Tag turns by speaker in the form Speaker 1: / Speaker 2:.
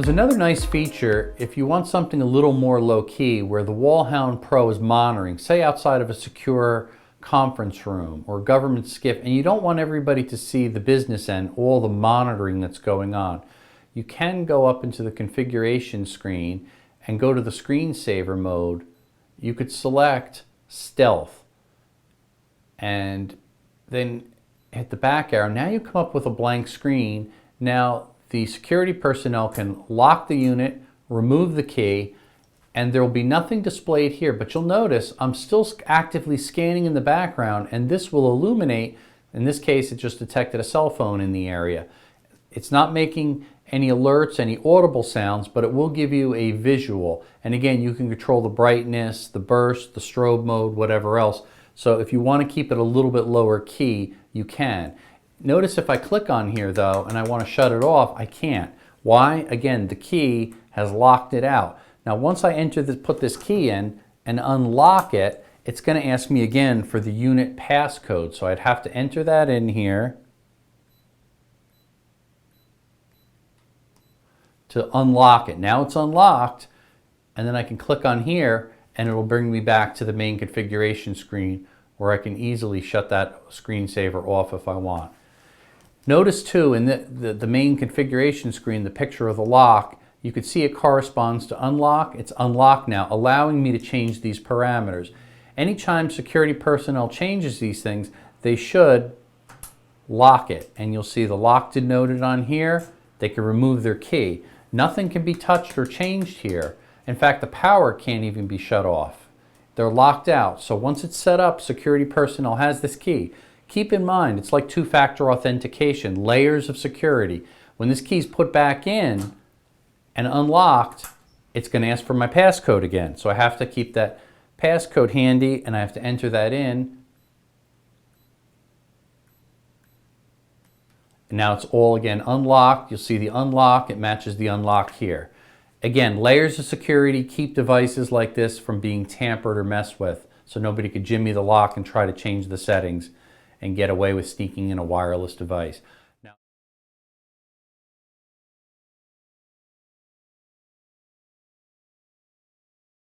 Speaker 1: There's another nice feature if you want something a little more low-key where the WallHound-Pro is monitoring, say outside of a secure conference room or government SCIF, and you don't want everybody to see the business end, all the monitoring that's going on. You can go up into the configuration screen and go to the screensaver mode. You could select stealth and then hit the back arrow. Now you come up with a blank screen. Now the security personnel can lock the unit, remove the key, and there will be nothing displayed here. But you'll notice I'm still actively scanning in the background, and this will illuminate. In this case, it just detected a cell phone in the area. It's not making any alerts, any audible sounds, but it will give you a visual. And again, you can control the brightness, the burst, the strobe mode, whatever else. So if you want to keep it a little bit lower key, you can. Notice if I click on here though, and I want to shut it off, I can't. Why? Again, the key has locked it out. Now once I put this key in and unlock it, it's going to ask me again for the unit passcode. So I'd have to enter that in here to unlock it. Now it's unlocked, and then I can click on here and it will bring me back to the main configuration screen where I can easily shut that screensaver off if I want. Notice too in the main configuration screen, the picture of the lock, you can see it corresponds to unlock. It's unlocked now, allowing me to change these parameters. Anytime security personnel changes these things, they should lock it. And you'll see the lock denoted on here. They can remove their key. Nothing can be touched or changed here. In fact, the power can't even be shut off. They're locked out. So once it's set up, security personnel has this key. Keep in mind, it's like two-factor authentication, layers of security. When this key is put back in and unlocked, it's going to ask for my passcode again. So I have to keep that passcode handy, and I have to enter that in. And now it's all again unlocked. You'll see the unlock, it matches the unlock here. Again, layers of security keep devices like this from being tampered or messed with, so nobody could jimmy the lock and try to change the settings and get away with sneaking in a wireless device.